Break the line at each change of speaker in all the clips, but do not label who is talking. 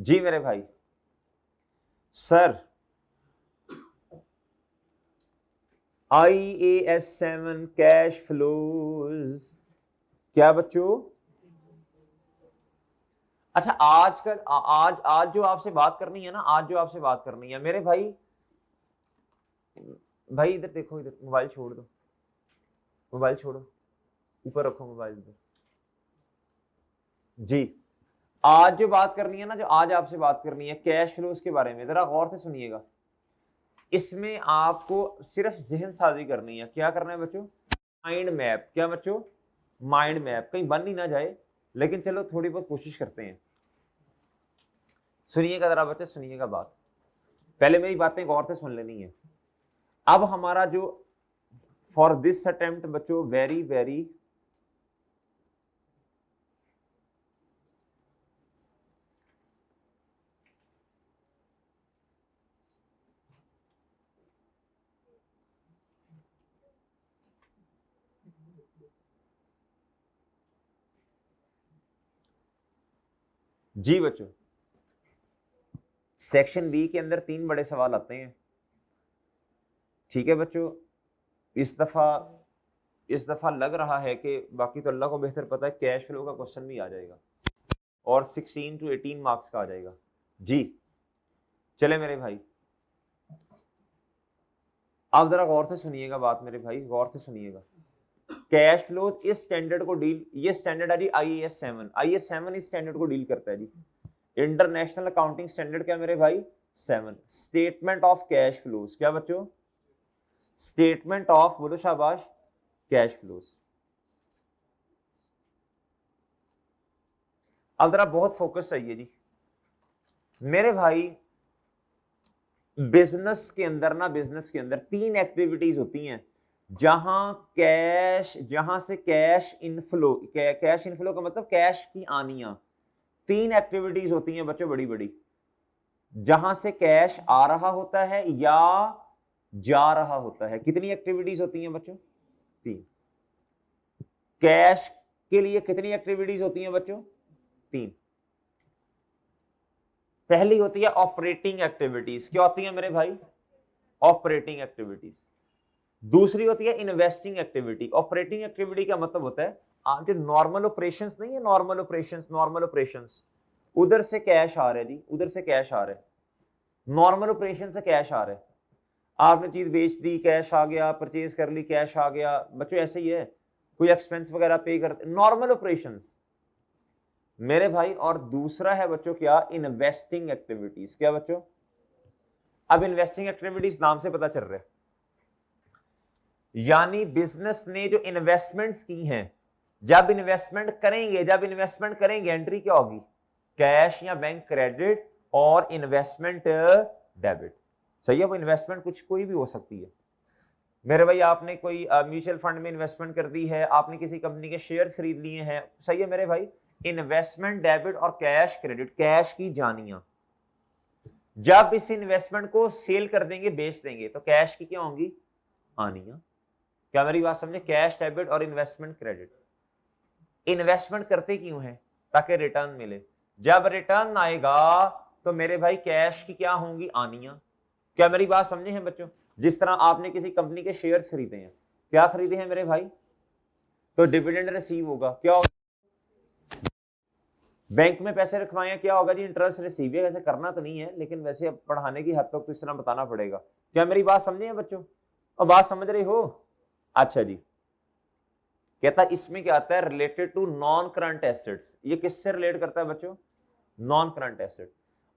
जी मेरे भाई। Sir IAS 7 cash flows क्या बच्चों? अच्छा आज का आज आज जो आपसे बात करनी है ना, आज जो आपसे बात करनी है मेरे भाई, भाई इधर देखो, इधर मोबाइल छोड़ दो, मोबाइल छोड़ो, ऊपर रखो मोबाइल इधर। जी आज जो बात करनी है ना, जो आज आपसे बात करनी है कैश फ्लोज के बारे में, जरा गौर से सुनिएगा। इसमें आपको सिर्फ जहन साजी करनी है। क्या करना है बच्चों? Mind map. क्या बच्चों? Mind map. कहीं बन ही ना जाए, लेकिन चलो थोड़ी बहुत कोशिश करते हैं। सुनिएगा जरा बच्चे, सुनिएगा बात, पहले मेरी बातें गौर से सुन लेनी है। अब हमारा जो फॉर दिस अटेम्प्ट बच्चों, वेरी वेरी जी बच्चों, सेक्शन बी के अंदर 3 बड़े सवाल आते हैं। ठीक है बच्चों, इस दफा लग रहा है कि, बाकी तो अल्लाह को बेहतर पता है, कैश फ्लो का क्वेश्चन भी आ जाएगा और 16 to 18 मार्क्स का आ जाएगा। जी चले मेरे भाई, आप जरा गौर से सुनिएगा बात मेरे भाई, गौर से सुनिएगा। कैश फ्लो इस स्टैंडर्ड को डील, ये स्टैंडर्ड है जी IAS 7 इस स्टैंडर्ड को डील करता है जी। इंटरनेशनल अकाउंटिंग स्टैंडर्ड क्या मेरे भाई? 7। स्टेटमेंट ऑफ कैश फ्लोज क्या बच्चों? स्टेटमेंट ऑफ, बोलो शाबाश, कैश फ्लोज। अब जरा बहुत फोकस चाहिए जी मेरे भाई। बिजनेस के अंदर ना, बिजनेस के अंदर 3 एक्टिविटीज होती हैं जहां से कैश इनफ्लो, कैश इनफ्लो का मतलब कैश की आनियां। 3 एक्टिविटीज होती हैं बच्चों, बड़ी बड़ी, जहां से कैश आ रहा होता है या जा रहा होता है। कितनी एक्टिविटीज होती हैं बच्चों? 3। कैश के लिए कितनी एक्टिविटीज होती हैं बच्चों? 3। पहली होती है ऑपरेटिंग एक्टिविटीज। क्या होती है मेरे भाई? Operating activities. दूसरी होती है इन्वेस्टिंग एक्टिविटी। ऑपरेटिंग एक्टिविटी का मतलब होता है जो नॉर्मल ऑपरेशंस नहीं है, नॉर्मल ऑपरेशंस, उधर से कैश आ रहा है जी, उधर से कैश आ रहा है, नॉर्मल ऑपरेशन से कैश आ रहा है। आपने चीज बेच दी, कैश आ गया, परचेज कर ली, कैश आ गया बच्चों, ऐसे ही है। कोई एक्सपेंस वगैरह पे करते, नॉर्मल ऑपरेशंस मेरे भाई। और दूसरा है बच्चों क्या? Investing activities. क्या बच्चों? अब इन्वेस्टिंग एक्टिविटीज नाम से पता चल रहा है, यानी बिजनेस ने जो इन्वेस्टमेंट्स की हैं, जब इन्वेस्टमेंट करेंगे एंट्री क्या होगी? कैश या बैंक क्रेडिट और इन्वेस्टमेंट डेबिट। सही है, वो इन्वेस्टमेंट कुछ कोई भी हो सकती है मेरे भाई। आपने कोई म्यूचुअल फंड में इन्वेस्टमेंट कर दी है, आपने किसी कंपनी के शेयर्स खरीद लिए हैं, सही है मेरे भाई। इन्वेस्टमेंट डेबिट और कैश क्रेडिट, कैश की जानियां। जब इस इन्वेस्टमेंट को सेल कर देंगे, बेच देंगे, तो कैश की क्या होंगी? आनियां। क्या मेरी बात समझे? कैश डेबिट और इन्वेस्टमेंट क्रेडिट। इन्वेस्टमेंट करते क्यों है? ताकि रिटर्न मिले। जब रिटर्न आएगा तो मेरे भाई कैश की क्या होंगी? आनियां। क्या मेरी बात समझे हैं बच्चों? जिस तरह आपने किसी कंपनी के शेयर्स खरीदे हैं, क्या खरीदे हैं मेरे भाई? तो डिविडेंड रिसीव होगा। क्या होगा? बैंक में पैसे रखवाए, क्या होगा जी? इंटरेस्ट रिसीव है। वैसे करना तो नहीं है, लेकिन वैसे अब पढ़ाने की हद तक तो इस तरह बताना पड़ेगा। क्या मेरी बात समझे हैं बच्चों? और बात समझ रहे हो? अच्छा जी, कहता इसमें क्या आता है? Related to non current assets. ये किससे रिलेट करता है बच्चों? Non current asset.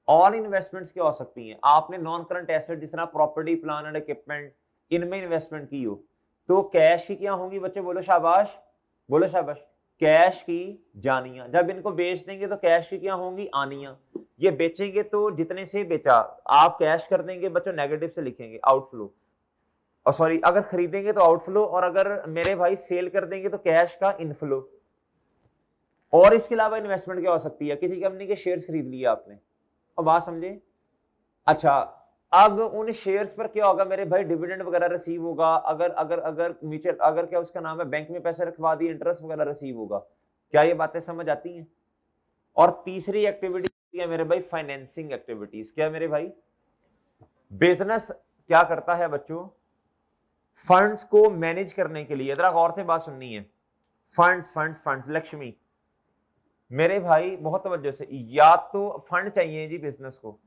All investments क्या हो सकती हैं? आपने नॉन करंट एसेट जिस तरह प्रॉपर्टी, प्लान एंड इक्विपमेंट, इनमें इन्वेस्टमेंट की हो, तो कैश की क्या होंगी बच्चों? बोलो शाबाश, बोलो शाबाश। कैश की जानियां। जब इनको बेच देंगे तो कैश की क्या होंगी? आनियां। ये बेचेंगे तो जितने से बेचा, आप कैश कर देंगे बच्चों, नेगेटिव से लिखेंगे आउटफ्लो, और सॉरी अगर खरीदेंगे तो आउटफ्लो, और अगर मेरे भाई सेल कर देंगे तो कैश का इनफ्लो। और इसके अलावा इन्वेस्टमेंट क्या हो सकती है? किसी कंपनी के शेयर्स खरीद लिए आपने, और बात समझे? अच्छा, अब उन शेयर्स पर क्या होगा मेरे भाई? डिविडेंड वगैरह रिसीव होगा। अगर अगर अगर म्यूचुअल, अगर क्या उसका नाम है, बैंक में पैसे रखवा दिए, इंटरेस्ट वगैरह रिसीव होगा। क्या ये बातें समझ आती हैं? और तीसरी एक्टिविटी क्या मेरे भाई, फाइनेंसिंग एक्टिविटीज। क्या मेरे भाई, बिजनेस क्या करता है बच्चों, फंड्स को मैनेज करने के लिए, जरा गौर से बात सुननी है, फंड्स फंड्स फंड्स, लक्ष्मी मेरे भाई बहुत तवज्जो से, या तो फंड चाहिए जी बिजनेस को,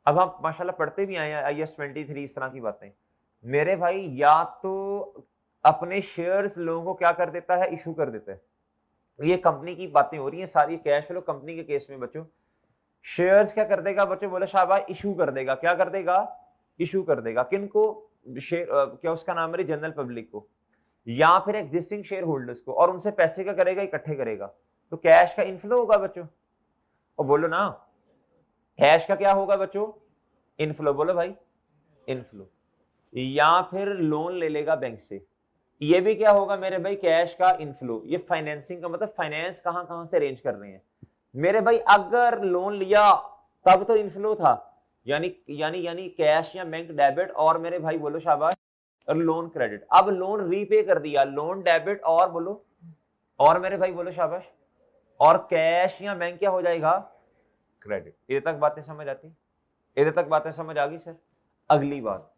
अब हम माशाल्लाह पढ़ते भी आए हैं IAS 23 इस तरह की बातें, मेरे भाई या तो अपने शेयर्स लोगों को क्या कर देता है, इशू कर देता है। ये कंपनी की बातें हो रही हैं सारी, कैश फ्लो कंपनी के केस में बच्चों, शेयर्स क्या कर देगा बच्चों, बोले शाबाश, इशू कर देगा। क्या कर देगा, इशू कर देगा। किनको, शेयर क्या उसका नाम है, जनरल पब्लिक को, या फिर एग्जिस्टिंग शेयर होल्डर्स को, और उनसे पैसे क्या करेगा, इकट्ठे करेगा। तो कैश का इनफ्लो होगा बच्चों, और बोलो ना, कैश का क्या होगा बच्चों, इनफ्लो। बोलो भाई, इनफ्लो। या फिर लोन ले लेगा बैंक से, ये भी क्या होगा मेरे भाई, कैश का इनफ्लो। ये फाइनेंसिंग का मतलब फाइनेंस कहां कहां से अरेंज कर रहे हैं मेरे भाई। अगर लोन लिया तब तो इनफ्लो था, यानी यानी यानी कैश या बैंक डेबिट, और मेरे भाई बोलो शाबाश, और लोन क्रेडिट। अब लोन रीपे कर दिया, लोन डेबिट, और बोलो, और मेरे भाई बोलो शाबाश, और कैश या बैंक क्या हो जाएगा, क्रेडिट। इधर तक बातें समझ आती, इधर तक बातें समझ आ गई सर। अगली बात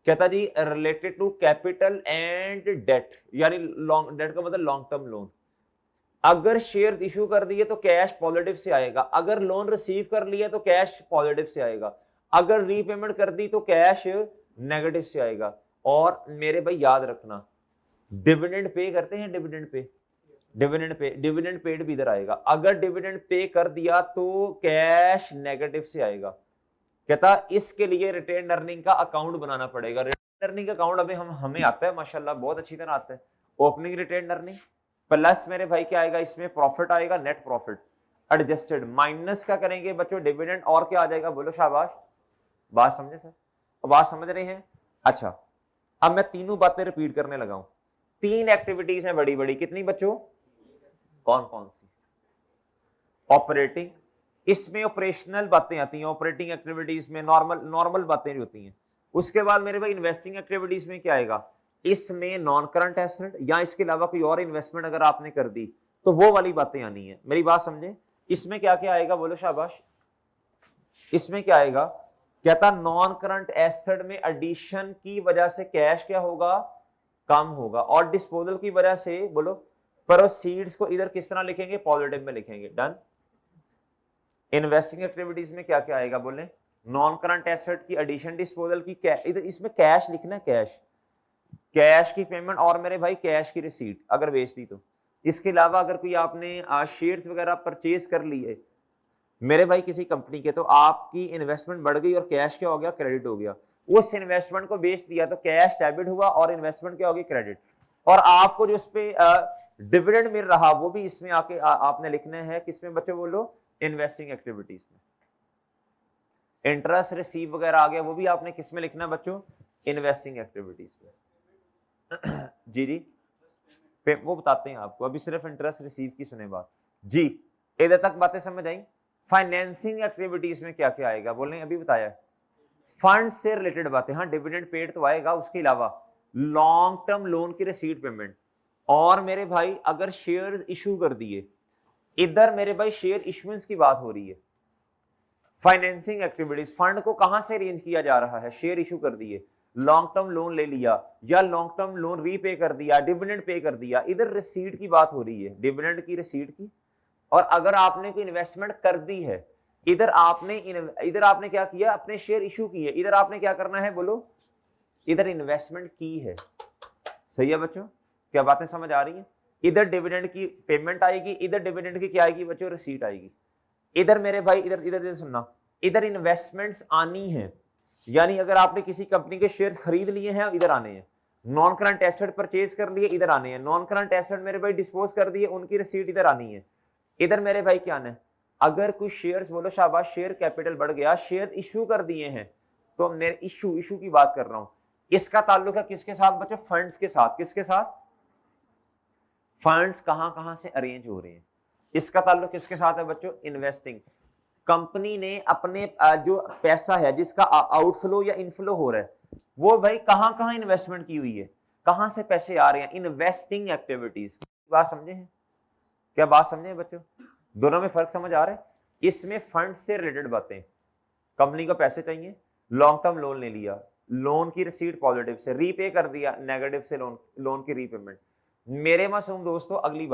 कहता जी, related to capital and debt, यानी लॉन्ग, डेट का मतलब लॉन्ग टर्म लोन। अगर शेयर इशू कर दिए तो कैश पॉजिटिव से आएगा, अगर लोन रिसीव कर लिया तो कैश पॉजिटिव से आएगा, अगर रीपेमेंट कर दी तो कैश नेगेटिव से आएगा। और मेरे भाई याद रखना, डिविडेंड पे करते हैं, डिविडेंड पे, डिविडेंड पेड भी इधर आएगा। अगर डिविडेंड पे कर दिया तो कैश नेगेटिव से आएगा। कहता इसके लिए रिटेन अर्निंग का अकाउंट बनाना पड़ेगा। रिटेन अर्निंग अकाउंट अभी हमें आता है माशाल्लाह, बहुत अच्छी तरह आता है। ओपनिंग रिटेन अर्निंग प्लस मेरे भाई क्या आएगा, इसमें प्रॉफिट आएगा, नेट प्रॉफिट एडजस्टेड, माइनस क्या करेंगे बच्चों, डिविडेंड, और क्या आ जाएगा, बोलो शाबाश। बात समझे सर, बात समझ रहे हैं। अच्छा, अब मैं तीनों बातें रिपीट करने लगा हूं। 3 एक्टिविटीज हैं बड़ी बड़ी, कितनी बच्चों, कौन कौन सी, ऑपरेटिंग, इसमें ऑपरेशनल बातें आती हैं, ऑपरेटिंग एक्टिविटीज में नॉर्मल बातें होती हैं। उसके बाद मेरे भाई इन्वेस्टिंग एक्टिविटीज में क्या आएगा, इसमें नॉन करंट एसेट या इसके अलावा कोई और इन्वेस्टमेंट अगर आपने कर दी तो वो वाली बातें आनी है। मेरी बात समझे, इसमें क्या क्या आएगा, बोलो शाबाश। इसमें क्या आएगा, कहता नॉन करंट एसेट में एडिशन की वजह से कैश क्या होगा, कम होगा, और डिस्पोजल की वजह से बोलो प्रोसीड्स को इधर किस तरह लिखेंगे, पॉजिटिव में लिखेंगे। डन। इन्वेस्टिंग एक्टिविटीज में क्या क्या आएगा, बोले नॉन करंट एसेट की एडिशन, डिस्पोजल की, इधर इसमें कैश लिखना है, कैश, कैश की पेमेंट, और मेरे भाई कैश की रिसीट अगर बेच दी तो। इसके अलावा अगर कोई आपने शेयर्स वगैरह परचेज कर लिए मेरे भाई किसी कंपनी के, तो आपकी इन्वेस्टमेंट बढ़ गई और कैश क्या हो गया, क्रेडिट हो गया। उस इन्वेस्टमेंट को बेच दिया तो कैश डेबिट हुआ और इन्वेस्टमेंट क्या होगी, क्रेडिट। और आपको जो इस पे डिविडेंड मिल रहा वो भी इसमें आके आपने लिखना है, किसमें बच्चों, बोलो इन्वेस्टिंग एक्टिविटीज में। इंटरेस्ट रिसीव वगैरह आ गया, वो भी आपने किसमें लिखना है बच्चों, इन्वेस्टिंग एक्टिविटीज में। जी जी, वो बताते हैं आपको, अभी सिर्फ इंटरेस्ट रिसीव की सुने बात जी। इधर तक बातें समझ आई। फाइनेंसिंग एक्टिविटीज में क्या क्या आएगा, बोले अभी बताया, फंड से रिलेटेड बातें, हाँ डिविडेंड पेड तो आएगा, उसके अलावा लॉन्ग टर्म लोन की रिसीट पेमेंट, और मेरे भाई अगर शेयर्स इशू कर दिए, इधर मेरे भाई शेयर इशुएंस की बात हो रही है। फाइनेंसिंग एक्टिविटीज, फंड को कहां से अरेंज किया जा रहा है, शेयर इशू कर दिए, लॉन्ग टर्म लोन ले लिया, या लॉन्ग टर्म लोन रीपे कर दिया, डिविडेंड पे कर दिया, इधर रिसीट की बात हो रही है, डिविडेंड की, रिसीट की। और अगर आपने कोई इन्वेस्टमेंट कर दी है, इधर आपने क्या किया, अपने शेयर इशू किए, इधर आपने क्या करना है, बोलो इधर इन्वेस्टमेंट की है। सही है बच्चों, क्या बातें समझ आ रही हैं। इधर डिविडेंड की पेमेंट आएगी, इधर डिविडेंड की क्या आएगी बच्चों, रिसीट आएगी। इधर मेरे भाई इधर इधर इधर सुनना, इधर इन्वेस्टमेंट्स आनी है, यानी अगर आपने किसी कंपनी के शेयर खरीद लिए हैं इधर आने हैं, नॉन करंट एसेट परचेज कर लिए इधर आने हैं, नॉन करंट एसेट मेरे भाई डिस्पोज कर दिए, उनकी रिसीट इधर आनी है। इधर मेरे भाई क्या आना है, अगर कुछ शेयर्स, बोलो शाबाश, शेयर कैपिटल बढ़ गया, शेयर इशू कर दिए हैं, तो मेरे इशू की बात कर रहा हूं, इसका ताल्लुक है किसके साथ बच्चों, फंड्स के साथ। किसके साथ, फंड्स कहां कहां से अरेंज हो रहे हैं, इसका ताल्लुक किसके साथ है बच्चों, इन्वेस्टिंग। कंपनी ने अपने जो पैसा है जिसका आउटफ्लो या इनफ्लो हो रहा है, वो भाई कहां कहां इन्वेस्टमेंट की हुई है, कहां से पैसे आ रहे हैं, इन्वेस्टिंग एक्टिविटीज। बात समझे हैं, क्या बात समझे बच्चों, दोनों में फर्क समझ आ रहा है। इसमें फंड से रिलेटेड बातें, कंपनी को पैसे चाहिए, लॉन्ग टर्म लोन ले लिया, लोन की रिसीट पॉजिटिव से, रीपे कर दिया नेगेटिव से लोन की रीपेमेंट। मेरे मासूम दोस्तों अगली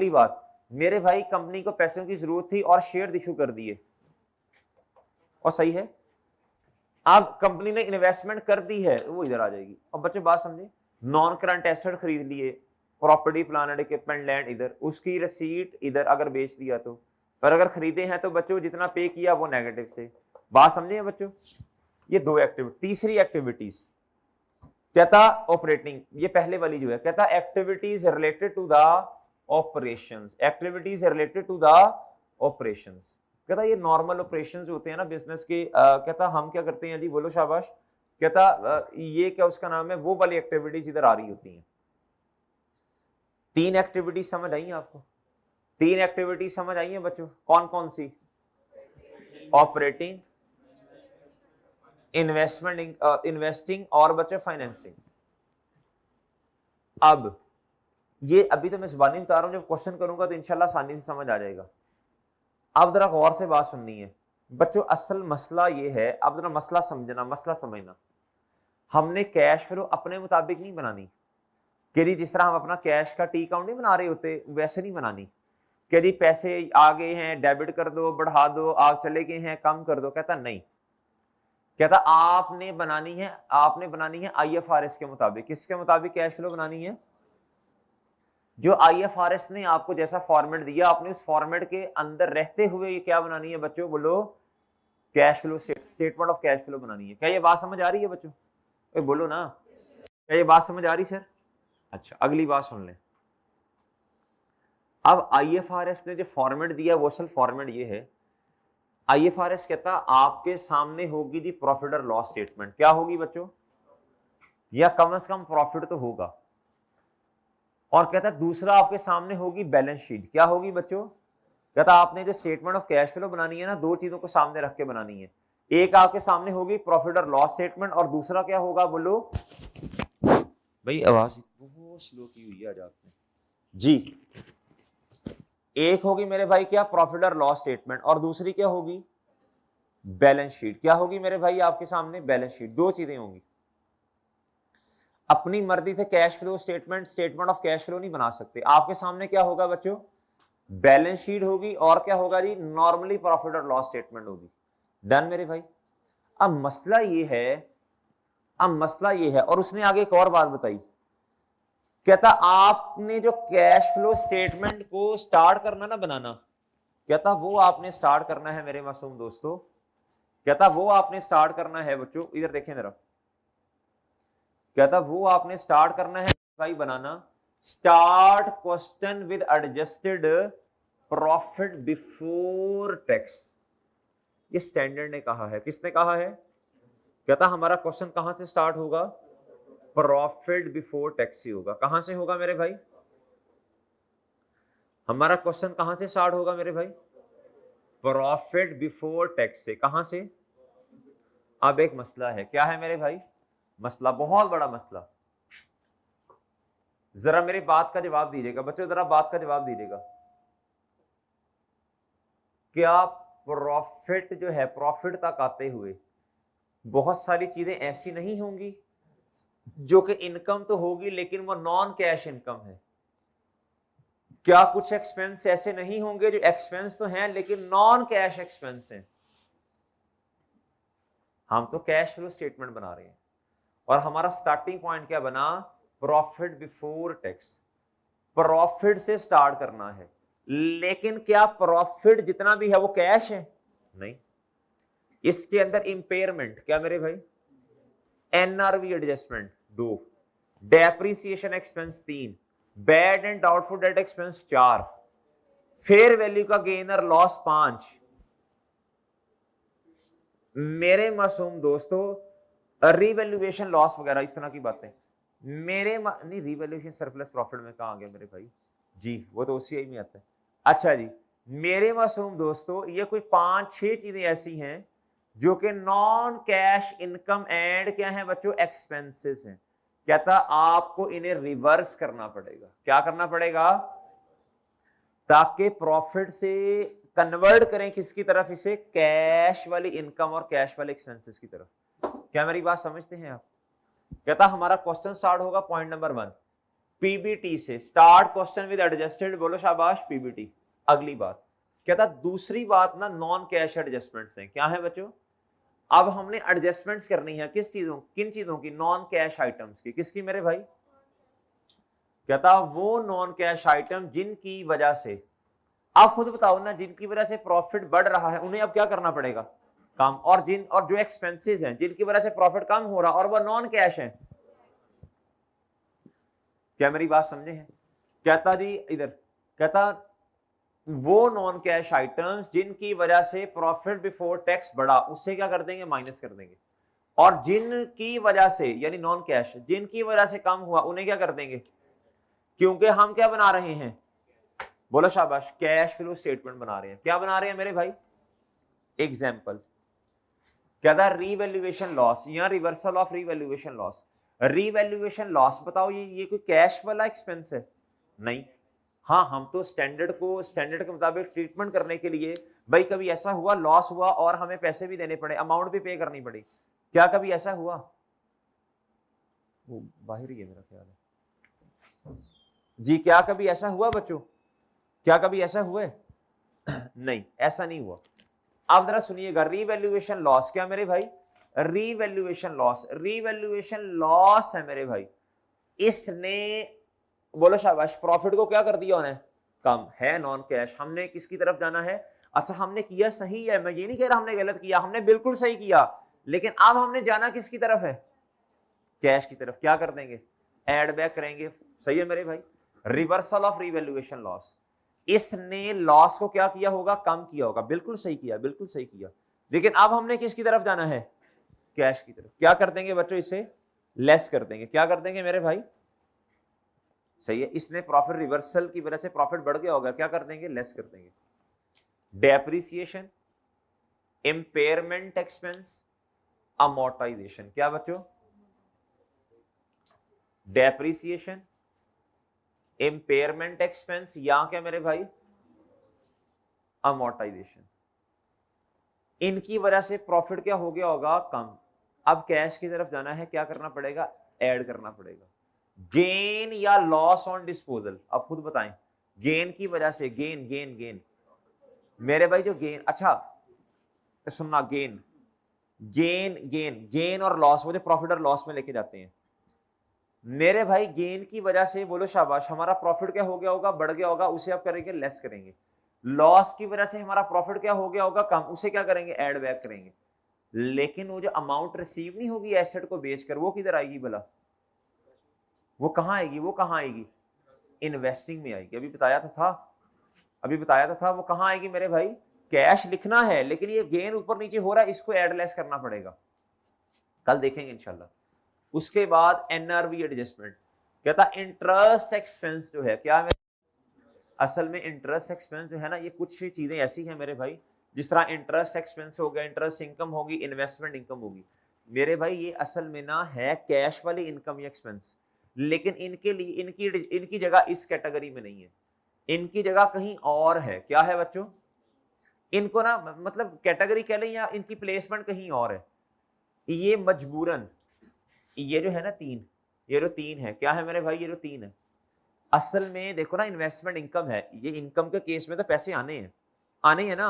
बात, मेरे भाई कंपनी को पैसों की जरूरत थी और शेयर इशू कर दिए, और सही है, अब कंपनी ने इन्वेस्टमेंट कर दी है, वो इधर आ जाएगी। अब बच्चों बात समझे, नॉन करंट एसेट खरीद लिए, property plant and equipment land इधर, उसकी रिसीट इधर अगर बेच दिया तो, पर अगर खरीदे हैं तो बच्चों जितना पे किया वो नेगेटिव से। बात समझे बच्चों, ये दो एक्टिविटी। तीसरी एक्टिविटीज कहता ऑपरेटिंग, ये पहले वाली जो है कहता activities related to the operations, activities related to the operations. कहता ये नॉर्मल ऑपरेशंस होते हैं ना बिजनेस के, कहता हम क्या करते हैं जी, बोलो शाबाश। कहता ये क्या उसका नाम है, वो वाली एक्टिविटीज इधर आ रही होती हैं। तीन एक्टिविटीज समझ आई हैं आपको? तीन एक्टिविटीज समझ आई हैं बच्चों, कौन कौन सी? ऑपरेटिंग, इन्वेस्टिंग और बच्चों फाइनेंसिंग। अब ये अभी तो मैं जुबानी बता रहा हूं, जब क्वेश्चन करूंगा तो इंशाल्लाह आसानी से समझ आ जाएगा। अब जरा गौर से बात सुननी है बच्चों, असल मसला ये है, अब जरा मसला समझना, मसला समझना। हमने कैश फ्लो अपने मुताबिक नहीं बनानी कि जी जिस तरह हम अपना कैश का टी अकाउंट नहीं बना रहे होते वैसे नहीं बनानी कि जी पैसे आ गए हैं डेबिट कर दो, बढ़ा दो, आग चले गए हैं कम कर दो। कहता नहीं, कहता आपने बनानी है आईएफआरएस के मुताबिक। किसके मुताबिक कैश फ्लो बनानी है? जो आईएफआरएस ने आपको जैसा फॉर्मेट दिया, आपने उस फॉर्मेट के अंदर रहते हुए ये क्या बनानी है बच्चों, बोलो cash flow, statement of cash flow बनानी है। क्या ये बात समझ आ रही है बच्चों? बोलो ना, क्या ये बात समझ आ रही सर? अच्छा, अगली बात सुन लें। अब आईएफआरएस ने जो फॉर्मेट दिया वो असल फॉर्मेट ये है, आईएफआरएस कहता आपके सामने होगी जी प्रॉफिट और लॉस स्टेटमेंट। क्या होगी बच्चों? या कम से कम प्रॉफिट तो होगा। और कहता दूसरा आपके सामने होगी बैलेंस शीट। क्या होगी बच्चों? कहता आपने जो स्टेटमेंट ऑफ कैश फ्लो बनानी है ना, दो चीजों को सामने रख के बनानी है। एक आपके सामने होगी प्रॉफिट और लॉस स्टेटमेंट, और दूसरा क्या होगा बोलो भाई, आवाज बहुत स्लो की हुई है आज आपने जी। एक होगी मेरे भाई क्या, प्रॉफिट और लॉस स्टेटमेंट, और दूसरी क्या होगी, बैलेंस शीट। क्या होगी मेरे भाई आपके सामने? Balance sheet. दो चीजें होंगी। अपनी मर्जी से cash flow statement of cash flow नहीं बना सकते। आपके सामने क्या होगा बच्चों? बैलेंस शीट होगी, और क्या होगा जी, नॉर्मली प्रॉफिट और लॉस स्टेटमेंट होगी। डन मेरे भाई। अब मसला ये है, और उसने आगे एक और बात बताई, कहता आपने जो कैश फ्लो स्टेटमेंट को स्टार्ट करना ना बनाना, कहता वो आपने स्टार्ट करना है मेरे मासूम दोस्तों, कहता वो आपने स्टार्ट करना है बच्चों, इधर देखें जरा, कहता वो आपने स्टार्ट करना है भाई बनाना, start question with adjusted profit before tax. ये स्टैंडर्ड ने कहा है। किसने कहा है? कहता हमारा क्वेश्चन कहां से स्टार्ट होगा? प्रॉफिट बिफोर टैक्स ही होगा। कहां से होगा मेरे भाई? हमारा क्वेश्चन कहां से स्टार्ट होगा मेरे भाई? प्रॉफिट बिफोर टैक्स से। कहां से? अब एक मसला है, क्या है मेरे भाई? मसला, बहुत बड़ा मसला। जरा मेरी बात का जवाब दीजिएगा बच्चों, जरा बात का जवाब दीजिएगा। क्या प्रॉफिट जो है, प्रॉफिट तक आते हुए बहुत सारी चीजें ऐसी नहीं होंगी जो कि इनकम तो होगी लेकिन वो नॉन कैश इनकम है? क्या कुछ एक्सपेंस ऐसे नहीं होंगे जो एक्सपेंस तो हैं लेकिन नॉन कैश एक्सपेंस हैं? हम तो कैश फ्लो स्टेटमेंट बना रहे हैं और हमारा स्टार्टिंग पॉइंट क्या बना? Profit before tax. प्रॉफिट से स्टार्ट करना है, लेकिन क्या प्रॉफिट जितना भी है वो कैश है? नहीं। इसके अंदर इंपेयरमेंट, क्या मेरे भाई? NRV adjustment 2, depreciation expense 3, bad and doubtful debt expense 4, fair value का गेन और लॉस 5। मेरे मासूम दोस्तों, रिवैल्यूएशन लॉस वगैरह इस तरह की बातें नहीं, रिवैल्यूएशन सरप्लस प्रॉफिट में कहां आ गया मेरे भाई जी? वो तो ओसीआई में आता है। अच्छा जी, मेरे मासूम दोस्तों, ये कोई 5-6 चीजें ऐसी हैं जो कि नॉन कैश इनकम एंड क्या है बच्चों? एक्सपेंसेस हैं। कहता आपको इन्हें रिवर्स करना पड़ेगा। क्या करना पड़ेगा? ताकि प्रॉफिट से कन्वर्ट करें किसकी तरफ, इसे कैश वाली इनकम और कैश वाले एक्सपेंसेस की तरफ। क्या मेरी बात समझते हैं आप? कहता हमारा क्वेश्चन स्टार्ट होगा पॉइंट नंबर 1 पीबीटी से। स्टार्ट क्वेश्चन विद एडजस्टेड, बोलो शाबाश पीबीटी। अगली बात कहता दूसरी बात ना नॉन कैश एडजस्टमेंट्स हैं। क्या है बच्चों? अब हमने एडजस्टमेंट्स करनी है किस चीजों, किन चीजों की? नॉन कैश आइटम्स की। किसकी मेरे भाई? कहता वो नॉन कैश आइटम जिनकी वजह से, आप खुद बताओ ना, जिनकी वजह से प्रॉफिट बढ़ रहा है उन्हें अब क्या करना पड़ेगा? कम। और जो एक्सपेंसेस हैं जिनकी वजह से प्रॉफिट कम हो रहा और वह नॉन कैश है। क्या मेरी बात समझे हैं? कहता जी इधर, कहता वो नॉन कैश आइटम्स जिनकी वजह से प्रॉफिट बिफोर टैक्स बढ़ा, उससे क्या कर देंगे? माइनस कर देंगे। और जिनकी वजह से, यानी नॉन कैश, जिनकी वजह से कम हुआ उन्हें क्या कर देंगे? क्योंकि हम क्या बना रहे हैं? बोलो शाबाश, कैश फ्लो स्टेटमेंट बना रहे हैं। क्या बना रहे हैं मेरे भाई? एग्जाम्पल कहता रीवैल्यूएशन लॉस या reversal of revaluation loss. Revaluation loss बताओ, ये कोई कैश वाला एक्सपेंस है? नहीं। हाँ, हम तो स्टैंडर्ड के मुताबिक ट्रीटमेंट करने के लिए, भाई कभी ऐसा हुआ लॉस हुआ और हमें पैसे भी देने पड़े, अमाउंट भी पे करनी पड़ी। क्या कभी ऐसा हुआ? वो बाहर ही है मेरा ख्याल है जी। क्या कभी ऐसा हुआ बच्चों? क्या कभी ऐसा हुआ है? नहीं, ऐसा नहीं हुआ। आप जरा सुनिएगा, रीवैल्यूएशन लॉस क्या मेरे भाई? रीवैल्यूएशन लॉस है मेरे भाई। इसने, बोलो शाबाश, प्रॉफिट को क्या कर दिया उन्हें? कम है, नॉन कैश। हमने किसकी तरफ जाना है? अच्छा, हमने किया सही है, मैं ये नहीं कह रहा हमने गलत किया, हमने बिल्कुल सही किया, लेकिन अब हमने जाना किसकी तरफ है? कैश की तरफ। क्या कर देंगे? एड बैक करेंगे। सही है मेरे भाई। रिवर्सल ऑफ रीवैल्यूएशन लॉस, इसने लॉस को क्या किया होगा? कम किया होगा। बिल्कुल सही किया, बिल्कुल सही किया। लेकिन अब हमने किसकी तरफ जाना है? कैश की तरफ। क्या कर देंगे बच्चों? इसे लेस कर देंगे। क्या कर देंगे मेरे भाई? सही है, इसने प्रॉफिट रिवर्सल की वजह से प्रॉफिट बढ़ गया होगा, क्या कर देंगे? लेस कर देंगे। Depreciation, impairment expense, amortisation. क्या बच्चों? डेप्रिसिएशन, इंपेयरमेंट एक्सपेंस या क्या मेरे भाई? अमोर्टाइजेशन। इनकी वजह से प्रॉफिट क्या हो गया होगा? कम। अब कैश की तरफ जाना है, क्या करना पड़ेगा? ऐड करना पड़ेगा। गेन या लॉस ऑन डिस्पोजल, अब खुद बताएं। गेन की वजह से, गेन मेरे भाई जो गेन, अच्छा सुनना, गेन और लॉस, वो जो प्रॉफिट और लॉस में लेके जाते हैं मेरे भाई, गेन की वजह से, बोलो शाबाश, हमारा प्रॉफिट क्या हो गया होगा? बढ़ गया होगा, उसे आप करेंगे लेस करेंगे। लॉस की वजह से हमारा प्रॉफिट क्या हो गया होगा? कम, उसे क्या करेंगे? ऐड बैक करेंगे। लेकिन वो जो अमाउंट रिसीव नहीं होगी एसेट को बेचकर, वो किधर आएगी भला? वो कहां आएगी? इन्वेस्टिंग में आएगी। अभी बताया तो था वो कहां आएगी मेरे भाई? कैश लिखना है, लेकिन ये गेन ऊपर नीचे हो रहा है, इसको एड लेस करना पड़ेगा। कल देखेंगे इंशाल्लाह। उसके बाद एनआरवी एडजस्टमेंट, कहता इंटरेस्ट एक्सपेंस जो है, क्या है असल में इंटरेस्ट एक्सपेंस जो है ना, ये कुछ चीजें ऐसी हैं मेरे भाई, जिस तरह इंटरेस्ट एक्सपेंस हो गया, इंटरेस्ट इनकम होगी, इन्वेस्टमेंट इनकम होगी मेरे भाई, ये असल में ना है कैश वाली इनकम या एक्सपेंस, लेकिन इनके लिए इनकी जगह इस कैटेगरी में नहीं है, इनकी जगह कहीं और है। क्या है बच्चों? इनको ना मतलब कैटेगरी कह लें या इनकी प्लेसमेंट कहीं और है। ये मजबूरन, ये जो है ना ये जो तीन है, क्या है मेरे भाई? ये जो तीन है, असल में देखो ना, इन्वेस्टमेंट इनकम है, ये इनकम के केस में तो पैसे आने हैं ना।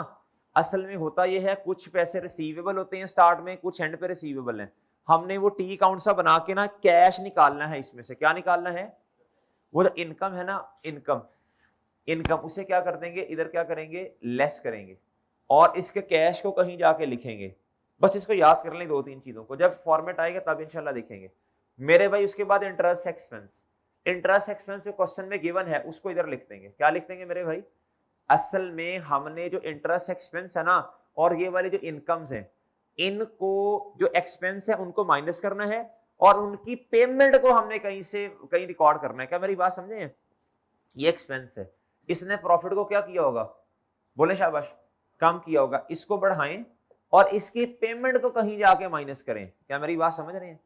असल में होता ये है, कुछ पैसे रिसीवेबल होते हैं स्टार्ट में, कुछ एंड पे रिसीवेबल हैं। हमने वो टी अकाउंट सा बना के ना कैश निकालना है, इसमें से क्या निकालना है? वो जो इनकम है ना, इनकम उसे क्या कर देंगे? इधर क्या करेंगे? लेस करेंगे, और इसके कैश को कहीं जाके लिखेंगे। बस इसको याद कर लें 2-3 चीजों को, जब फॉर्मेट आएगा तब इंशाल्लाह देखेंगे मेरे भाई। उसके बाद इंटरेस्ट एक्सपेंस जो क्वेश्चन में गिवन है उसको इधर लिख देंगे। क्या लिख देंगे मेरे भाई? असल में हमने जो इंटरेस्ट एक्सपेंस है ना, और ये वाले जो इनकम्स हैं, इनको जो एक्सपेंस है उनको माइनस करना है, और उनकी पेमेंट को हमने कहीं रिकॉर्ड करना है। क्या मेरी बात समझे? ये एक्सपेंस है, इसने प्रॉफिट को क्या किया होगा? बोले शाबाश, कम किया होगा। इसको बढ़ाएं और इसकी पेमेंट को कहीं जाके माइनस करें। क्या मेरी बात समझ रहे हैं?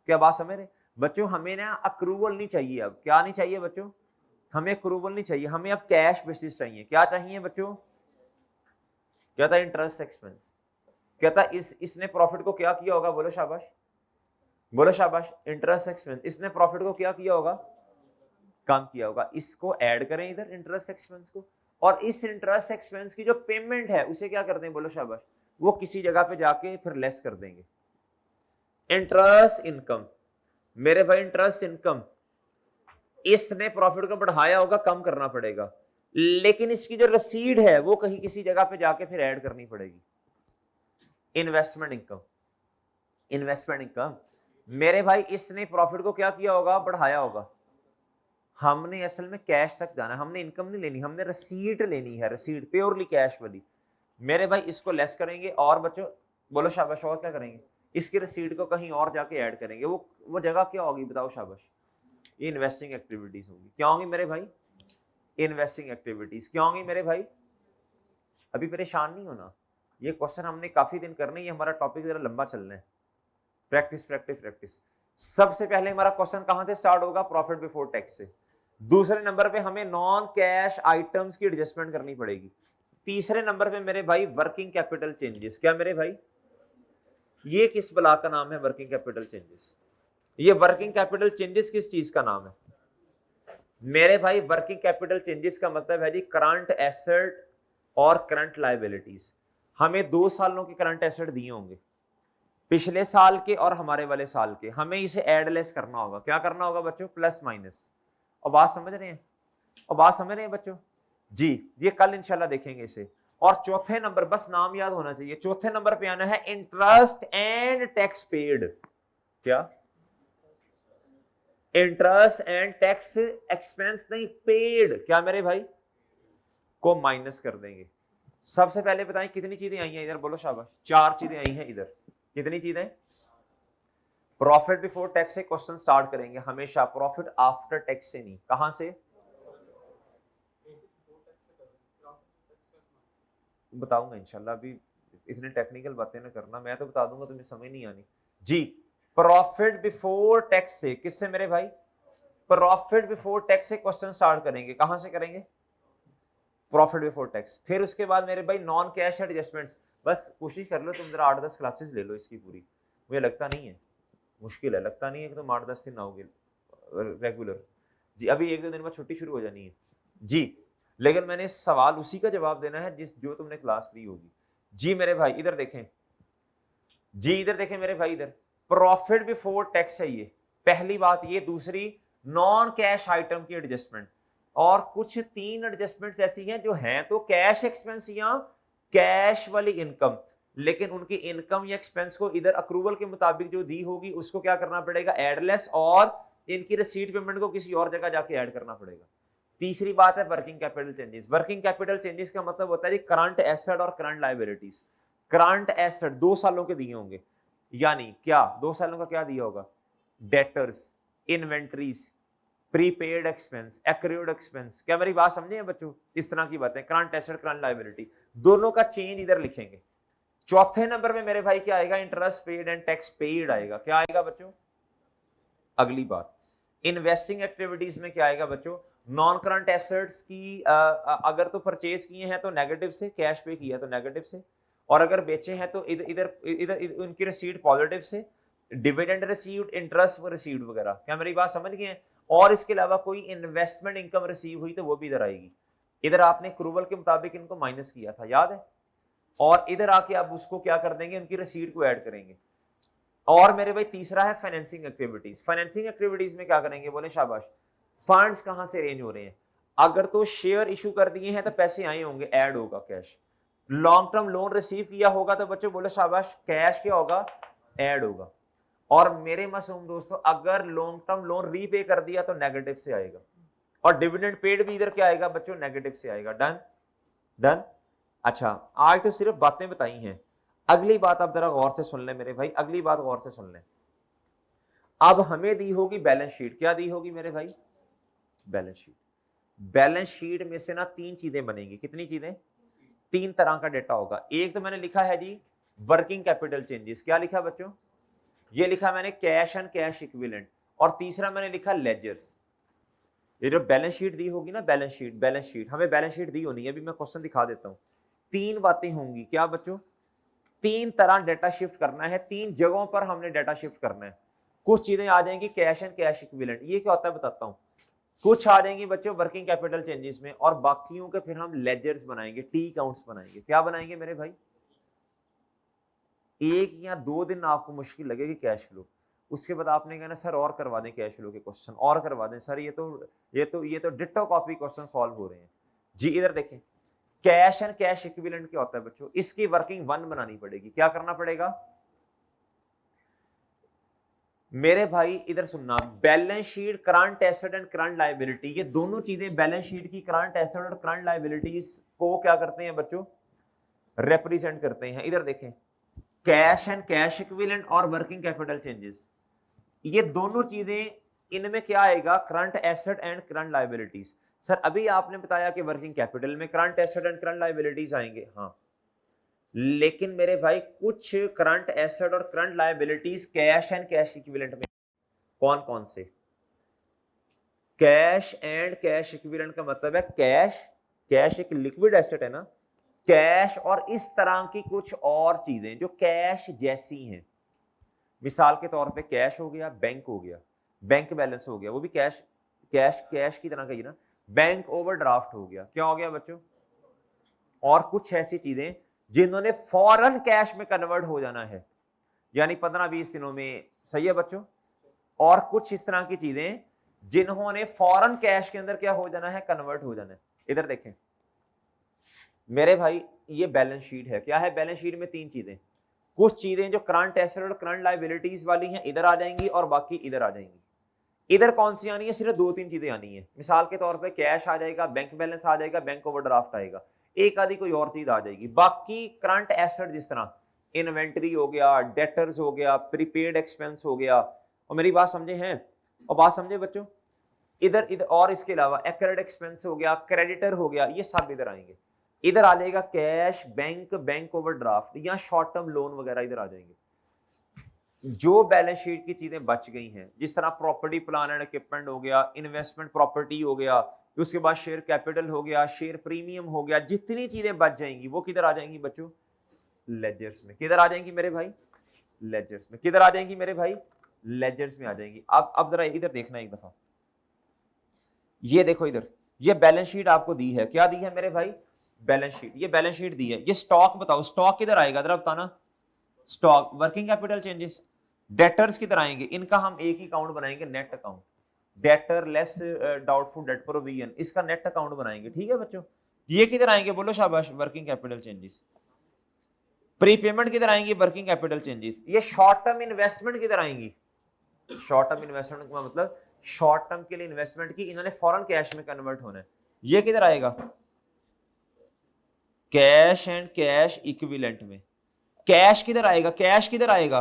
क्या बात समझ रहे हैं बच्चों? हमें ना अक्रूवल नहीं चाहिए। अब क्या नहीं चाहिए बच्चों? हमें अक्रूवल नहीं चाहिए, हमें अब कैश बेसिस चाहिए। क्या चाहिए बच्चों? क्या था? Interest expense. क्या था? इसने प्रॉफिट को क्या किया होगा? बोलो शाबाश, बोलो शाबाश। इंटरेस्ट एक्सपेंस, इसने प्रॉफिट को क्या किया होगा? कम किया होगा। इसको ऐड करें इधर इंटरेस्ट एक्सपेंस को, और इस इंटरेस्ट एक्सपेंस की जो पेमेंट है उसे क्या कर दें? बोलो शाबाश, वो किसी जगह पे जाके फिर लेस कर देंगे। इंटरेस्ट इनकम, मेरे भाई इंटरेस्ट इनकम, इसने प्रॉफिट को बढ़ाया होगा, कम करना पड़ेगा, लेकिन इसकी जो रसीद है वो कहीं किसी जगह पे जाके फिर ऐड करनी पड़ेगी। इन्वेस्टमेंट इनकम, इन्वेस्टमेंट इनकम, मेरे भाई इसने प्रॉफिट को क्या किया होगा? बढ़ाया होगा। हमने असल में कैश तक जाना, हमने इनकम नहीं लेनी, हमने रसीद लेनी है, रसीद प्योरली कैश वाली। मेरे भाई इसको लेस करेंगे और बच्चों बोलो शाबाश, और क्या करेंगे? इसकी रसीद को कहीं और जाके ऐड करेंगे। वो जगह क्या होगी? बताओ शाबाश। ये इन्वेस्टिंग एक्टिविटीज होगी। क्या होंगी मेरे भाई? Investing activities. क्या होंगी मेरे भाई? अभी परेशान नहीं होना, ये क्वेश्चन हमने काफी दिन करने, ये हमारा टॉपिक जरा लंबा चलना है। Practice practice practice. सबसे पहले हमारा क्वेश्चन कहां से स्टार्ट होगा? प्रॉफिट बिफोर टैक्स से। दूसरे नंबर पे हमें नॉन कैश आइटम्स की एडजस्टमेंट करनी पड़ेगी। तीसरे नंबर पे मेरे भाई वर्किंग कैपिटल चेंजेस। क्या मेरे भाई? ये किस बला का नाम है? Working capital changes. ये वर्किंग कैपिटल चेंजेस किस चीज का नाम है मेरे भाई? वर्किंग कैपिटल चेंजेस का मतलब है जी करंट एसेट और करंट लायबिलिटीज। हमें 2 सालों के करंट एसेट दिए होंगे, पिछले साल के और हमारे वाले साल के। हमें इसे एडलेस करना होगा। क्या करना होगा बच्चों? Plus minus. और बात समझ रहे हैं? और बात समझ रहे हैं बच्चों जी? ये कल इंशाल्लाह देखेंगे इसे। और चौथे नंबर, बस नाम याद होना चाहिए, चौथे नंबर पे आना है इंटरेस्ट एंड टैक्स पेड। क्या? इंटरेस्ट एंड टैक्स एक्सपेंस नहीं, पेड। क्या मेरे भाई? को माइनस कर देंगे। सबसे पहले बताएं कितनी चीजें आई हैं इधर? बोलो शाबाश। 4 चीजें आई हैं इधर। कितनी चीजें? प्रॉफिट बिफोर टैक्स से क्वेश्चन स्टार्ट करेंगे हमेशा, प्रॉफिट आफ्टर टैक्स से नहीं। कहां से? बताऊंगा इंशाल्लाह, अभी इतने टेक्निकल बातें ना करना, मैं तो बता दूंगा, तुम्हें समझ नहीं आनी जी। प्रॉफिट बिफोर टैक्स से, किससे मेरे भाई? प्रॉफिट बिफोर टैक्स से क्वेश्चन स्टार्ट करेंगे। कहां से करेंगे? Profit before tax. फिर उसके बाद मेरे भाई नॉन कैश एडजस्टमेंट्स। बस कोशिश कर लो तुम जरा 8-10 क्लासेस ले लो इसकी पूरी। मुझे लगता नहीं है, मुश्किल है, लगता नहीं है कि तुम 8-10 दिन आओगे रेगुलर जी। अभी 1-2 दिन में छुट्टी शुरू हो जानी है जी, लेकिन मैंने सवाल उसी का जवाब देना है जो तुमने क्लास ली होगी जी। मेरे भाई इधर देखें जी, इधर देखें मेरे भाई, इधर प्रॉफिट बिफोर टैक्स है ये, पहली बात ये। दूसरी, नॉन कैश आइटम की एडजस्टमेंट। और कुछ 3 एडजस्टमेंट्स ऐसी हैं जो हैं तो कैश एक्सपेंस या कैश वाली इनकम, लेकिन उनकी इनकम या एक्सपेंस को इधर अक्रूवल के मुताबिक जो दी होगी उसको क्या करना पड़ेगा? एडलेस, और इनकी रिसीट पेमेंट को किसी और जगह जाके ऐड करना पड़ेगा। तीसरी बात है working capital changes. Working capital changes का मतलब होता है करंट एसेट और करंट लायबिलिटीज। करंट एसेट 2 सालों के दिए होंगे, यानी क्या 2 सालों का क्या दिया होगा? Debtors, inventories, prepaid expense, accrued expense. क्या मेरी बात समझे बच्चों? इस तरह की बातें, करंट एसेट करंट लायबिलिटी, दोनों का चेंज इधर लिखेंगे। चौथे नंबर में मेरे भाई क्या आएगा? Interest paid and tax paid आएगा। क्या आएगा बच्चों? अगली बात, इन्वेस्टिंग एक्टिविटीज में क्या आएगा बच्चों? नॉन करंट एसेट्स की अगर तो परचेज किए हैं तो नेगेटिव से, कैश पे किया तो नेगेटिव से, और अगर बेचे हैं तो इधर इधर इधर उनकी रिसीट पॉजिटिव से, डिविडेंड रिसीव्ड, इंटरेस्ट रिसीव्ड वगैरह। क्या मेरी बात समझ गए हैं? और इसके अलावा कोई इन्वेस्टमेंट इनकम रिसीव हुई तो वो भी इधर आएगी। इधर आपने अक्रूवल के मुताबिक इनको माइनस किया था, याद है? और इधर आके आप उसको क्या कर देंगे? उनकी रिसीट को ऐड करेंगे। और मेरे भाई तीसरा है फाइनेंसिंग एक्टिविटीज। फाइनेंसिंग एक्टिविटीज में क्या करेंगे? बोले शाबाश। फंड्स कहां से अरेंज हो रहे हैं? अगर तो शेयर इशू कर दिए हैं तो पैसे आए होंगे, ऐड होगा cash. Long term loan receive किया होगा तो बच्चों बोले शाबाश, कैश क्या होगा? ऐड होगा। और मेरे मासूम दोस्तों, अगर लॉन्ग टर्म लोन रीपे कर दिया तो नेगेटिव से आएगा, और डिविडेंड पेड भी इधर क्या आएगा बच्चों? नेगेटिव से आएगा। Done done. अच्छा, आज तो सिर्फ बातें बताई हैं, अगली बात आप जरा गौर से सुन लें मेरे भाई, अगली बात गौर से सुन लें। अब हमें दी होगी बैलेंस शीट। क्या दी होगी मेरे भाई? Balance sheet. बैलेंस शीट में से ना 3 चीजें बनेंगी। कितनी चीजें? 3 तरह का डेटा होगा। एक तो मैंने लिखा है जी वर्किंग कैपिटल चेंजेस। क्या लिखा बच्चों? ये लिखा मैंने कैश एंड कैश इक्विवेलेंट। और तीसरा मैंने लिखा लेजर्स। ये जो बैलेंस शीट दी होगी ना, बैलेंस शीट हमें बैलेंस शीट दी होनी है। अभी मैं क्वेश्चन दिखा देता हूं। तीन बातें होंगी। क्या बच्चों? तीन तरह डाटा शिफ्ट करना है, तीन जगहों पर हमने डाटा शिफ्ट करना है। कुछ चीजें आ जाएंगी कैश एंड कैश इक्विवेलेंट, ये क्या होता है बताता हूं। कुछ आ जाएंगी बच्चों वर्किंग कैपिटल चेंजेस में, और बाकियों के फिर हम लेजर्स बनाएंगे, टी अकाउंट्स बनाएंगे। क्या बनाएंगे मेरे भाई? एक या दो दिन आपको मुश्किल लगेगी कैश फ्लो, उसके बाद आपने कहना सर और करवा दें कैश फ्लो के क्वेश्चन, और करवा दें सर, ये तो डिट्टो कॉपी क्वेश्चन सॉल्व हो रहे हैं जी। इधर देखें, कैश एंड कैश इक्विवेलेंट क्या होता है बच्चों? इसकी वर्किंग वन बनानी पड़ेगी। क्या करना पड़ेगा मेरे भाई? इधर सुनना, balance sheet current asset and current liability, ये दोनों चीजें बैलेंस शीट की करंट एसेट और करंट लायबिलिटीज को क्या करते हैं बच्चों? रिप्रेजेंट करते हैं। इधर देखें, कैश एंड कैश इक्विवेलेंट और वर्किंग कैपिटल चेंजेस, ये दोनों चीजें, इनमें क्या आएगा? Current asset and current liabilities. Sir अभी आपने बताया कि वर्किंग कैपिटल में current asset and current liabilities आएंगे, हाँ, लेकिन मेरे भाई कुछ करंट एसेट और current liabilities cash and cash equivalent में कौन कौन से? कैश एंड कैश इक्विवेलेंट का मतलब है कैश, कैश एक लिक्विड एसेट है ना, कैश और इस तरह की कुछ और चीजें जो कैश जैसी हैं। मिसाल के तौर पे कैश हो गया, बैंक हो गया, बैंक बैलेंस हो गया, वो भी कैश, कैश कैश की तरह का ही ना। बैंक ओवरड्राफ्ट हो गया, क्या हो गया बच्चों? और कुछ ऐसी चीजें जिन्होंने फौरन कैश में कन्वर्ट हो जाना है, यानी 15-20 दिनों में। सही है बच्चों? और कुछ इस तरह की चीजें जिन्होंने फौरन कैश के अंदर क्या हो जाना है? कन्वर्ट हो जाना है। इधर देखें मेरे भाई, ये बैलेंस शीट है। क्या है बैलेंस शीट में? तीन चीजें। कुछ चीजें जो करंट एसेट और करंट लायबिलिटीज वाली हैं इधर आ जाएंगी, और बाकी इधर आ जाएंगी। इधर कौन सी आनी है? सिर्फ दो तीन चीजें आनी है। मिसाल के तौर पे कैश आ जाएगा, बैंक बैलेंस आ जाएगा, बैंक ओवरड्राफ्ट आएगा, एक आदि कोई और चीज आ जाएगी। बाकी करंट एसेट जिस तरह इन्वेंटरी हो गया, डेटर्स हो गया, प्रीपेड एक्सपेंस हो गया, और मेरी बात समझे हैं? और बात समझे बच्चों? इधर इधर और इसके अलावा एक्रेड एक्सपेंस हो गया, क्रेडिटर हो गया, ये सब इधर आएंगे। इधर आ जाएगा कैश, बैंक, बैंक ओवरड्राफ्ट या शॉर्ट टर्म लोन वगैरह इधर आ जाएंगे। जो बैलेंस शीट की चीजें बच गई हैं, जिस तरह प्रॉपर्टी प्लान एंड इक्विपमेंट हो गया, इन्वेस्टमेंट प्रॉपर्टी हो गया, उसके बाद शेयर कैपिटल हो गया, शेयर प्रीमियम हो गया, जितनी चीजें बच जाएंगी वो किधर आ जाएंगी बच्चों? लेजर्स में। किधर आ जाएंगी मेरे भाई? लेजर्स में। किधर आ जाएंगी मेरे भाई? लेजर्स में आ जाएंगी। अब जरा इधर देखना एक दफा, ये देखो इधर, ये बैलेंस शीट आपको दी है। क्या दी है मेरे भाई? Balance sheet. ये बैलेंस शीट दी है। ये स्टॉक बताओ, स्टॉक किधर आएगा जरा बताना? Stock working capital changes. Debtors किधर आएंगे? इनका हम एक ही अकाउंट बनाएंगे, net account. Debtor less doubtful debt provision, इसका नेट अकाउंट बनाएंगे। ठीक है बच्चों? ये किधर आएंगे? बोलो शाबाश। Working capital changes. प्रीपेमेंट किधर आएंगी? Working capital changes. ये शॉर्ट टर्म इन्वेस्टमेंट किधर आएंगी? शॉर्ट टर्म इन्वेस्टमेंट का मतलब शॉर्ट टर्म के लिए इन्वेस्टमेंट की, इन्होंने फॉरेन कैश में कन्वर्ट होना है। ये किधर आएगा? कैश एंड कैश इक्विवेलेंट में। कैश किधर आएगा? कैश किधर आएगा?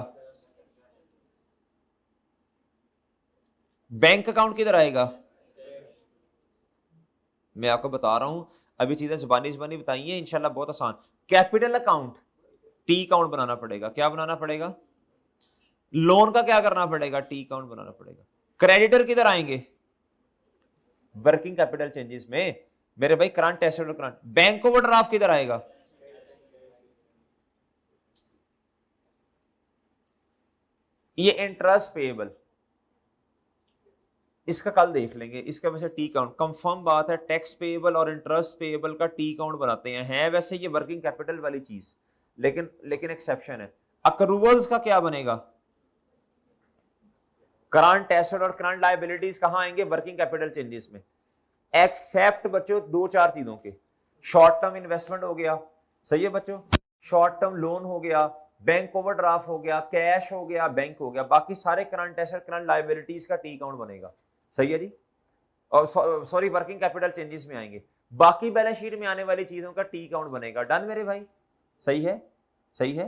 बैंक अकाउंट किधर आएगा? मैं आपको बता रहा हूं, अभी चीजें जुबानी जुबानी बताई हैं, इंशाल्लाह बहुत आसान। कैपिटल अकाउंट, टी अकाउंट बनाना पड़ेगा। क्या बनाना पड़ेगा? लोन का क्या करना पड़ेगा? टी अकाउंट बनाना पड़ेगा। क्रेडिटर किधर आएंगे? वर्किंग कैपिटल चेंजेस में मेरे भाई, करंट एसेट और करंट। बैंक ओवरड्राफ्ट किधर आएगा? ये इंटरेस्ट पेएबल, इसका कल देख लेंगे, इसका वैसे टी काउंट कंफर्म बात है। टैक्स पेएबल और इंटरेस्ट पेएबल का टी काउंट बनाते हैं, है वैसे ये वर्किंग कैपिटल वाली चीज, लेकिन एक्सेप्शन है। अक्रूवल्स का क्या बनेगा? करंट एसेट और करंट लायबिलिटीज कहां आएंगे? वर्किंग कैपिटल चेंजेस में। एक्सेप्ट बच्चों दो चार चीजों के, शॉर्ट टर्म इन्वेस्टमेंट हो गया, सही है बच्चों, शॉर्ट टर्म लोन हो गया, बैंक ओवरड्राफ्ट हो गया, कैश हो गया, बैंक हो गया, बाकी सारे करंट एसेट करंट लायबिलिटीज का टी अकाउंट बनेगा। सही है जी? और सॉरी, वर्किंग कैपिटल चेंजेस में आएंगे, बाकी बैलेंस शीट में आने वाली चीजों का टी अकाउंट बनेगा। डन मेरे भाई? सही है? सही है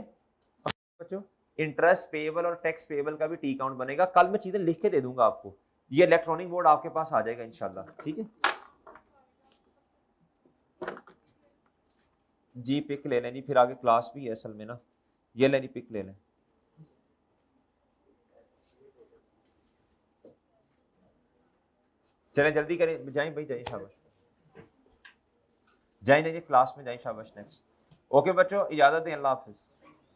बच्चों? इंटरेस्ट पेएबल और टैक्स पेएबल का भी टी अकाउंट बनेगा। कल मैं चीजें लिख के दे दूंगा आपको, ये इलेक्ट्रॉनिक बोर्ड आपके पास आ जाएगा इंशाल्लाह। ठीक है जी? पिक ले लें जी, फिर आगे क्लास भी है असल में ना। ये लें जी, पिक ले लें। चलें जल्दी करें, जाएं भाई, जाएं शाबाश, जाएं नहीं क्लास में जाएं शाबाश। नेक्स्ट ओके बच्चों, इजाजत दें, अल्लाह हाफिज।